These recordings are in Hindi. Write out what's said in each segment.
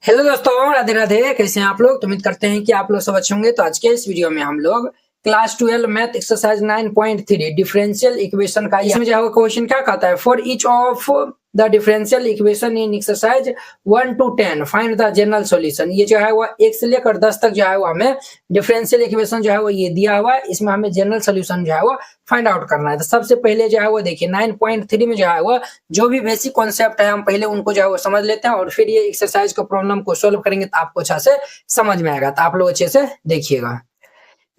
हेलो दोस्तों, राधे राधे। कैसे हैं आप लोग? तो उम्मीद करते हैं कि आप लोग सब अच्छे होंगे। तो आज के इस वीडियो में हम लोग class 12 math exercise 9.3 differential equation का इसमें जो है क्वेश्चन क्या कहता है, for each of the differential equation in exercise 1 to 10 find the general solution. ये जो है वो 1 से लेकर 10 तक जो है वो हमें डिफरेंशियल इक्वेशन जो है वो ये दिया हुआ है। इसमें हमें जनरल सॉल्यूशन जो है वो फाइंड आउट करना है। तो सबसे पहले जो है वो देखिए 9.3 में जो है वो जो भी बेसिक कॉन्सेप्ट है हम पहले उनको जो है वो समझ लेते हैं और फिर ये एक्सरसाइज को प्रॉब्लम को सोल्व करेंगे तो आपको अच्छा से समझ में आएगा। तो आप लोग अच्छे से देखिएगा।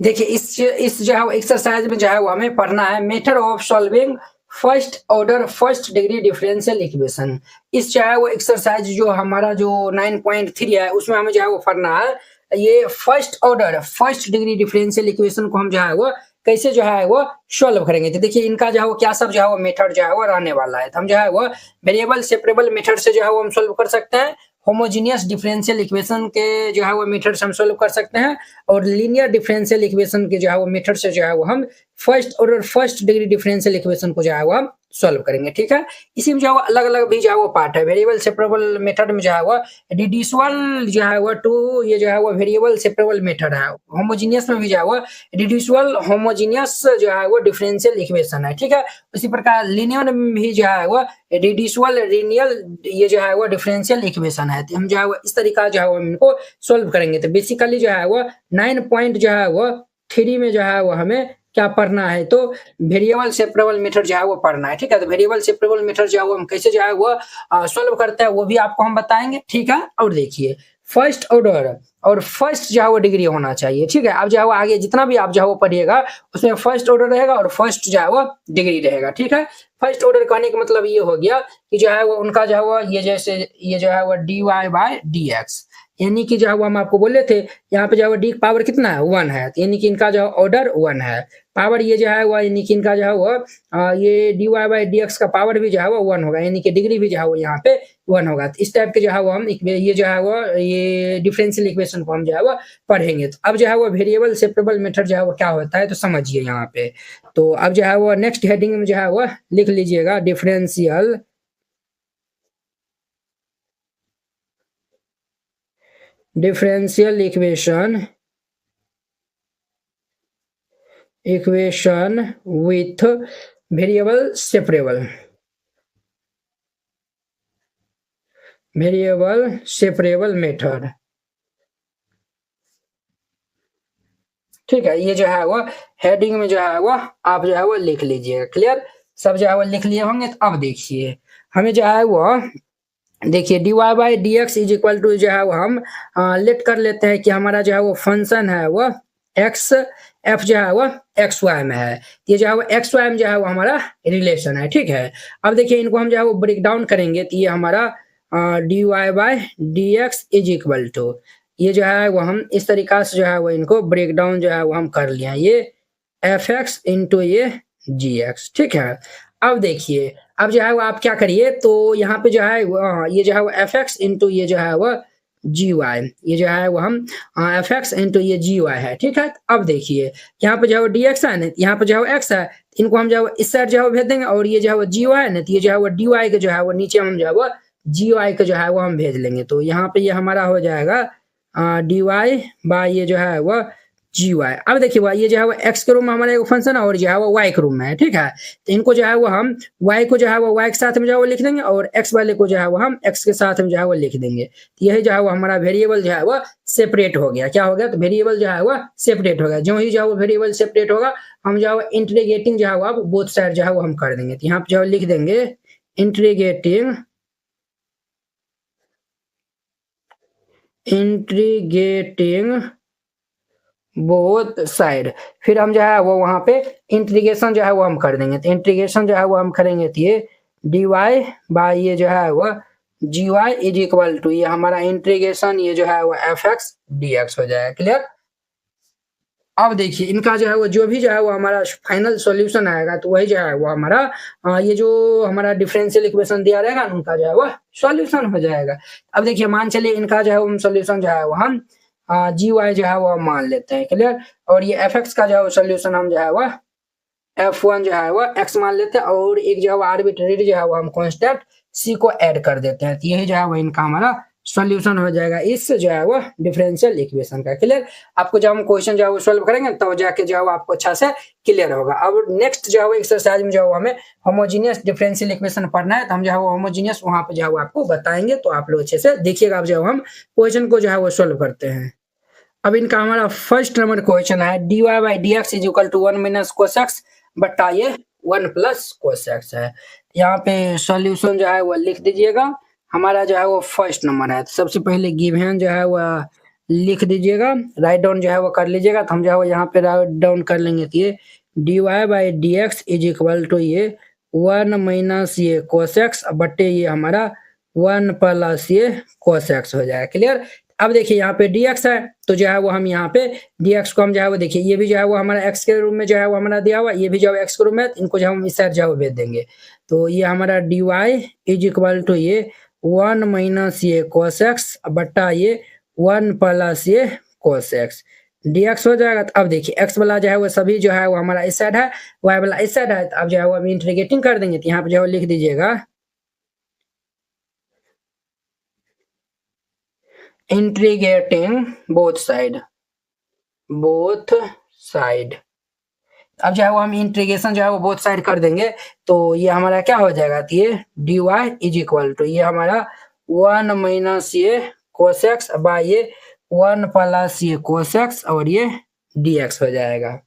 देखिए इस जो है एक्सरसाइज में जो है वो हमें पढ़ना है method of solving first order first degree differential equation. इस जो है वो एक्सरसाइज जो हमारा जो 9.3 है उसमें हमें जो है वो पढ़ना है ये first order first degree differential equation को हम जो है वो कैसे जो है वो सॉल्व करेंगे। तो देखिए इनका जो है वो क्या सब जो है वो मेथड जो है वो रहने वाला है। तो हम जो है वो वेरिएबल सेपरेबल मेथड से जो है वो हम सॉल्व कर सकते हैं, होमोजीनियस डिफरेंशियल इक्वेशन के जो है वो मेथड से हम सॉल्व कर सकते हैं और लीनियर डिफरेंशियल इक्वेशन के जो है वो मेथड से जो है वो हम first order first degree differential equation को जो है वो हम सॉल्व करेंगे। ठीक है, इसी में जो है वो अलग अलग भी जो है वो पार्ट है। वेरिएबल सेपरेबल मेथड में जो है वो रिड्यूसिबल जो है वो टू ये जो है वो वेरिएबल सेपरेबल मेथड है। होमोजीनियस में भी जो है वो रिड्यूसिबल होमोजीनियस जो है वो डिफरेंशियल इक्वेशन है। ठीक है, उसी प्रकार लीनियर में भी जो है वो रिड्यूसिबल लीनियर ये जो है वो डिफरेंशियल इक्वेशन है। तो हम जो है वो इस तरीका जो है वो इनको सॉल्व करेंगे। तो बेसिकली जो है वो 9.3 में जो है वो हमें क्या पढ़ना है, तो वेरिएबल सेपरेबल मेथड जो है वो पढ़ना है। ठीक है, तो वेरिएबल सेपरेबल मेथड जो है वो हम कैसे जो है वो सॉल्व करते हैं वो भी आपको हम बताएंगे। ठीक है, और देखिए फर्स्ट ऑर्डर और फर्स्ट जो है वो डिग्री होना चाहिए। ठीक है, अब जो है वो आगे जितना भी आप जो है वो पढ़िएगा उसमें फर्स्ट ऑर्डर रहेगा और फर्स्ट जो है वो डिग्री रहेगा। ठीक है, फर्स्ट ऑर्डर कहने का मतलब ये हो गया कि जो है वो उनका जो है वो ये जैसे ये जो है वो dy/dx, यानी कि जो है वो हम आपको बोले थे यहाँ पे जो है वो डी पावर कितना है 1 है, यानी कि इनका जो ऑर्डर 1 है। पावर ये जो है वो यानी कि इनका जो है वो ये dy/dx का पावर भी जो है वो 1 होगा, यानी कि डिग्री भी जो है वो यहाँ पे 1 होगा। तो इस टाइप के जो है वो हम ये जो है वो ये डिफरेंशियल इक्वेशन को हम जो है वो पढ़ेंगे। तो अब जो है वो वेरिएबल सेपरेबल मेथड जो है वो क्या होता है तो समझिए यहाँ पे। तो अब जो है वो नेक्स्ट हेडिंग में जो है वो लिख लीजिएगा differential equation with variable separable method. ठीक है, ये जो है वो हेडिंग में जो है वो आप जो है वो लिख लीजिएगा। क्लियर, सब जो है वो लिख लिए होंगे। तो अब देखिए हमें जो है वो देखिए dy/dx इज इक्वल टू जो है वो हम लेट कर लेते हैं कि हमारा जो है वो फंक्शन है वो एक्स एफ जो है वो एक्स वाई में है। ये जो है वो एक्स वाई में जो है वो हमारा रिलेशन है। ठीक है, अब देखिए इनको हम जो है वो ब्रेक डाउन करेंगे तो ये हमारा dy/dx इज इक्वल टू ये जो है वो हम इस तरीका से जो है वो इनको ब्रेक डाउन जो है वो हम कर लिया, ये एफ एक्स इंटू ये जी एक्स। ठीक है, अब देखिए अब जो है वो आप क्या करिए तो यहाँ पे जो है ये जो है वो एफ एक्स इंटू ये जो है वो जी वाई, ये जो है वो हम एफ एक्स इंटू ये जी वाई है। ठीक है, अब देखिए यहाँ पे जो है वो डी एक्स है ना, यहाँ पे जो है वो एक्स है, इनको हम जो है वो इस साइड जो है वो भेज देंगे और ये जो है वो जी वाई है ना, तो ये जो है वो डी वाई के जो है वो नीचे हम जो है वो जी वाई के जो है वो हम भेज लेंगे। तो यहाँ पे ये हमारा हो जाएगा डी वाई बाई ये जो है वो जी वाई। अब देखिए ये जो है वो एक्स के रूम में हमारा एक फंक्शन है और जो है वो वाई के रूम में है। ठीक है, तो इनको जो है वो हम वाई को जो है वो वाई के साथ में जो है वो लिख देंगे और एक्स वाले को जो है वो हम एक्स के साथ में जो है वो लिख देंगे। तो यही जो है वो हमारा वेरिएबल जो है वो सेपरेट हो गया। क्या हो गया, तो वेरिएबल जो है वो सेपरेट हो गया। जो ही जो है वो वेरिएबल सेपरेट होगा हम जो है वो इंटीग्रेटिंग जो है वो अब बोथ साइड जो है वो हम कर देंगे। तो यहाँ पे जो है लिख देंगे इंटीग्रेटिंग बोथ साइड। फिर हम जो है वो वहां पे इंटीग्रेशन जो है वो हम कर देंगे। तो इंटीग्रेशन जो है वो हम करेंगे तो ये डी वाई बाई ये जो है वो जी वाई इज इक्वल टू ये हमारा इंटीग्रेशन ये जो है वो एफ एक्स डी एक्स हो जाएगा। क्लियर, अब देखिए इनका जो है वो जो भी जो है वो हमारा फाइनल सॉल्यूशन आएगा तो वही जो है वो हमारा ये जो हमारा डिफरेंशियल इक्वेशन दिया रहेगा उनका जो है वो सॉल्यूशन हो जाएगा। अब देखिए मान चलिए इनका जो है वो सॉल्यूशन जो है वो हम जी वाई जो है वो मान लेते हैं। क्लियर, और ये एफ एक्स का जो है सोल्यूशन हम जो है वो f1 जो है वो x मान लेते हैं और एक जो है वो आर्बिट्रेरी जो है वो हम कांस्टेंट c को ऐड कर देते हैं। तो यही जो है वो इनका हमारा सॉल्यूशन हो जाएगा इस जो है वो डिफरेंशियल इक्वेशन का। क्लियर? आपको जब हम क्वेश्चन जो है वो सॉल्व करेंगे तब जाके जो है वो आपको अच्छा से क्लियर होगा। अब नेक्स्ट जो है वो एक्सरसाइज में जो है हमें होमोजीनियस डिफरेंशियल इक्वेशन पढ़ना है, तो हम जो है वो होमोजीनियस वहां पे जो है वो आपको बताएंगे, तो आप लोग अच्छे से देखिएगा। अब जो हम क्वेश्चन को जो है वो सॉल्व करते हैं। अब इनका हमारा फर्स्ट नंबर क्वेश्चन है dy by D X is equal to 1 minus cos X बटा ये 1 प्लस कोस एक्स है। यहाँ पे सॉल्यूशन जो है वो लिख दीजिएगा। हमारा जो है वो फर्स्ट नंबर है, तो सबसे पहले गिवन जो है वो लिख दीजिएगा, राइट डाउन जो है वो कर लीजिएगा। तो हम जो है वो यहाँ पे राइट डाउन कर लेंगे, तो ये dy by D X is equal to ये 1 माइनस ये कोस एक्स बटे ये हमारा 1 प्लस ये कोस एक्स हो जाएगा। क्लियर? अब देखिए यहाँ पे dx है, तो जो है वो हम यहाँ पे dx को हम जो है वो देखिए ये भी जो है वो हमारा x के रूप में जो है वो हमारा दिया हुआ, ये भी जो है x के रूप में, इनको जो हम इस साइड जो है वो भेज देंगे। तो ये हमारा dy इज इक्वल टू ये 1 माइनस ये cos x बट्टा ये 1 प्लस ये cos x dx हो जाएगा। तो अब देखिए x वाला जो है वो सभी जो है वो हमारा इस साइड है, y वाला इस साइड है, तो अब जो है वो हम इंटीग्रेटिंग कर देंगे। तो यहाँ पे जो है लिख दीजिएगा इंटीग्रेटिंग बोथ साइड अब जो है वो हम इंटीग्रेशन जो है वो बोथ साइड कर देंगे, तो ये हमारा क्या हो जाएगा, तो ये dy इज इक्वल टू ये हमारा 1 माइनस ये cos x बाय ये 1 प्लस ये cos x और ये dx हो जाएगा।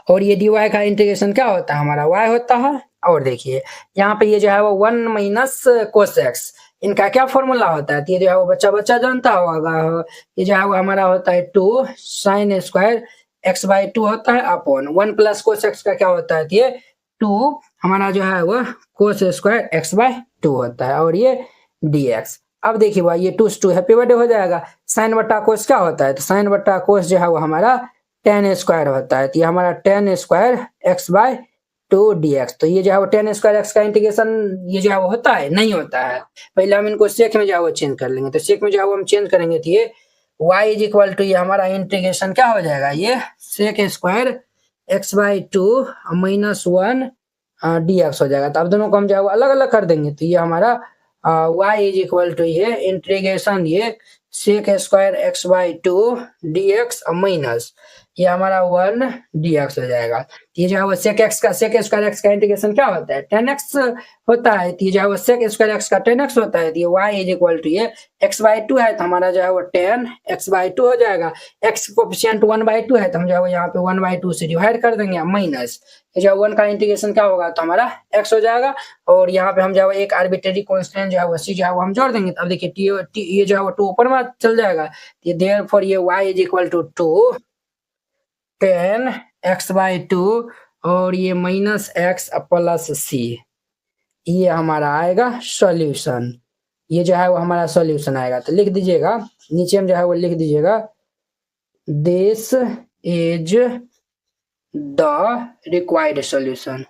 और ये dy का इंटीग्रेशन क्या होता है, हमारा y होता है। और देखिए यहाँ पे ये जो है वो 1 माइनस cos x, इनका क्या फॉर्मूला होता है, तो ये जो है वो बच्चा जानता होगा, ये जो है वो हमारा होता है 2 sin स्क्वायर x बाई 2 होता है अपॉन 1 प्लस कोस x का क्या होता है, तो ये 2 हमारा जो है वो कोस स्क्वायर x बाई 2 होता है और ये dx। अब देखिए भाई ये 2 से 2 हैप्पी बर्थडे हो जाएगा। साइन बट्टा कोस क्या होता है, तो साइन बट्टा कोस जो है वो हमारा tan स्क्वायर होता है, तो ये हमारा tan square x by 2 dx। तो ये जो है वो tan स्क्वायर x का इंटीग्रेशन ये जो है वो होता है, नहीं होता है। पहले हम इनको सेक में जो है वो चेंज कर लेंगे, तो सेक में जो है वो हम चेंज करेंगे, तो ये y इज इक्वल टू ये हमारा इंटीग्रेशन क्या हो जाएगा, ये sec square x by 2 minus 1 dx हो जाएगा। तो अब दोनों को हम जो है वो अलग अलग कर देंगे, तो ये हमारा y इज इक्वल टू ये इंटीग्रेशन ये sec square x by 2 dx minus ये हमारा 1 dx हो जाएगा। ये जो है वो सेक स्क्वायर x का इंटीग्रेशन क्या होता है, tan x होता है। तो ये जो है वो सेक स्क्वायर x का tan x होता है, तो ये y इज इक्वल टू ये x बाई 2 है, तो हमारा जो है वो tan x बाई 2 हो जाएगा। x कोफिशिएंट 1 बाई 2 है, तो हम जो है वो यहाँ पे 1 बाई 2 से डिवाइड कर देंगे, माइनस ये जो 1 का इंटीग्रेशन क्या होगा, तो हमारा x हो जाएगा। और यहाँ पे हम जो है एक आर्बिट्रेरी कांस्टेंट जो है वो c जो है वो हम जोड़ देंगे। अब देखिए ये जो है वो 2 ऊपर में चल जाएगा, ये देयरफॉर ये y is equal to 2 tan x by 2 और ये माइनस x प्लस c, ये हमारा आएगा सॉल्यूशन। ये जो है वो हमारा सॉल्यूशन आएगा। तो लिख दीजिएगा नीचे में जो है वो लिख दीजिएगा this is the required solution.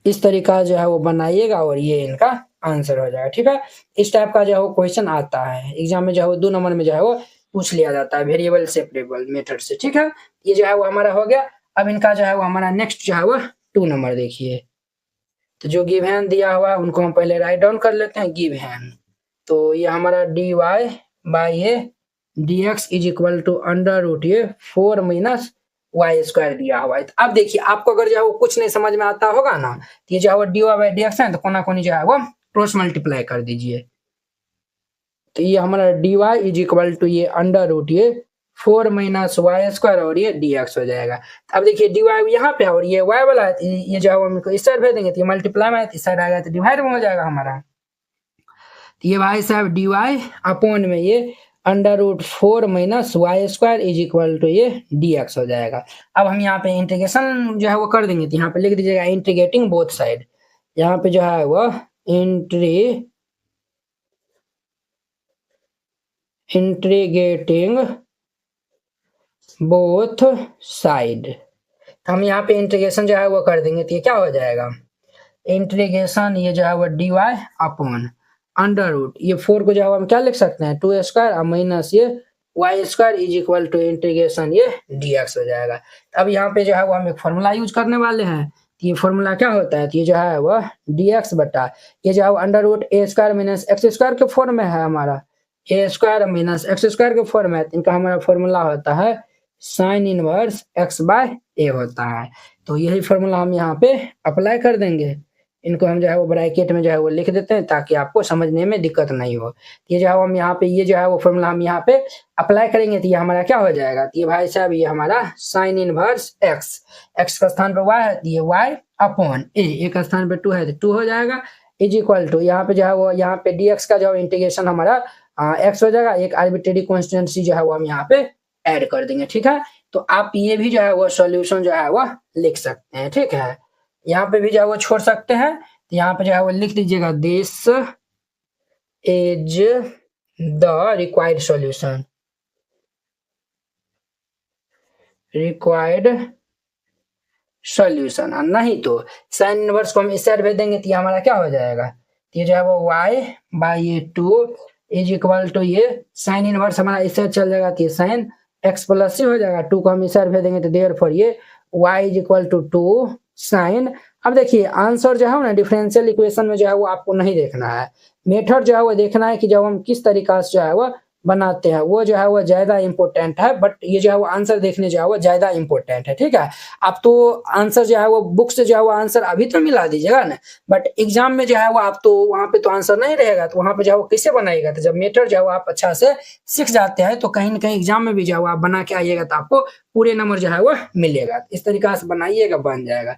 इस तरीका जो है वो बनाइएगा और ये इनका आंसर हो जाएगा। ठीक है, इस टाइप का जो है वो क्वेश्चन आता है एग्जाम में, जो है वो 2 नंबर में जो है वो पूछ लिया जाता है वेरिएबल सेपरेबल मेथड से। ठीक है, ये जो है वो हमारा हो गया। अब इनका जो है वो हमारा नेक्स्ट जो है वो 2 नंबर देखिए, तो जो गिवन दिया हुआ है उनको हम पहले राइट डाउन कर लेते हैं गिवन। तो ये हमारा dy बाई ये dx is equal to under root ये 4 माइनस y स्क्वायर दिया हुआ है। तो अब देखिए आपको अगर जो है वो कुछ नहीं समझ में आता होगा ना, तो ये जो है वो dy बाई dx है, तो कोना कोनी जो है वो क्रॉस मल्टीप्लाई कर दीजिए। तो ये हमारा dy इज इक्वल टू ये अंडर रूट ये 4 माइनस y स्क्वायर और ये dx हो जाएगा। अब देखिए dy यहाँ पे और ये y वाला है, तो ये जो है वो हमको इस साइड भेज देंगे, तो ये मल्टीप्लाई में है, इस साइड आएगा तो डिवाइड में हो जाएगा हमारा। तो ये भाई साहब dy अपॉन में ये under root 4 minus y square is equal to ये dx हो जाएगा। अब हम यहाँ पे इंटीग्रेशन जो है वो कर देंगे, तो यहाँ पे लिख दीजिएगा इंटीग्रेटिंग बोथ साइड। यहाँ पे जो है वो इंटीग्रेटिंग बोथ साइड, हम यहाँ पे इंटीग्रेशन जो है वो कर देंगे, तो ये क्या हो जाएगा, इंटीग्रेशन ये जो है वो dy अपॉन अंडर रूट ये 4 को जो है हम क्या लिख सकते हैं 2 स्क्वायर माइनस ये y square is equal to integration ये dx हो जाएगा। अब यहाँ पे जो है वो हम एक फॉर्मूला यूज करने वाले हैं, तो ये फॉर्मूला क्या होता है, तो ये जो है वह dx बटा ये जो है अंडर रूट ए स्क्वायर माइनस एक्स स्क्वायर के फॉर्म में है हमारा, ए स्क्वायर माइनस एक्स स्क्वायर के फॉर्म में, इनका हमारा फॉर्मूला होता है साइन इनवर्स एक्स बाय ए होता है। तो यही फॉर्मूला हम यहाँ पे अप्लाई कर देंगे, इनको हम जो है वो ब्रैकेट में जो है वो लिख देते हैं ताकि आपको समझने में दिक्कत नहीं हो। ये जो है हम यहाँ पे ये जो है वो फॉर्मूला हम यहाँ पे अप्लाई करेंगे तो ये हमारा क्या हो जाएगा, तो ये भाई साहब ये हमारा साइन इनवर्स एक्स, एक्स का स्थान पे y है तो ये y अपॉन ए का स्थान पे 2 है तो 2 हो जाएगा, इज इक्वल टू यहाँ पे जो है वो यहाँ पे dx का जो इंटीग्रेशन हमारा x हो जाएगा, एक आर्बिट्रेरी कॉन्स्टेंसी जो है वो हम यहाँ पे ऐड कर देंगे। ठीक है, तो आप ये भी जो है वो सॉल्यूशन जो है वो लिख सकते हैं। ठीक है, यहाँ पे भी जो है वो छोड़ सकते हैं, तो यहाँ पे जो है वो लिख दीजिएगा this is the required solution, required solution, नहीं तो साइन इनवर्स को हम इस साइड भेज देंगे तो ये हमारा क्या हो जाएगा, तो ये जो है वो y बाई ये 2 इज इक्वल टू ये साइन इनवर्स हमारा इस साइड चल जाएगा तो ये साइन x प्लस हो जाएगा, 2 को हम इस साइड भेज देंगे तो देयरफॉर ये y is equal to 2 sine. अब देखिए आंसर जो है ना डिफरेंशियल इक्वेशन में जो है वो आपको नहीं देखना है, मेथड जो है वो देखना है कि जब हम किस तरीका से जो है वो बनाते हैं वो जो है वो ज्यादा इंपॉर्टेंट है, बट ये जो है वो आंसर देखने जो है वो ज्यादा इंपॉर्टेंट है। ठीक है, आप तो आंसर जो है वो बुक से जो है वो आंसर अभी तो मिला दीजिएगा ना, बट एग्जाम में जो है वो आप तो वहां पे तो आंसर नहीं रहेगा, तो वहां पे जो है वो कैसे बनाएगा, तो जब मेथड जो है वो आप अच्छा से सीख जाते हैं तो कहीं ना कहीं एग्जाम में भी जो है वो आप बना के आइएगा तो आपको पूरे नंबर जो है वो मिलेगा। इस तरीका से बनाइएगा, बन जाएगा।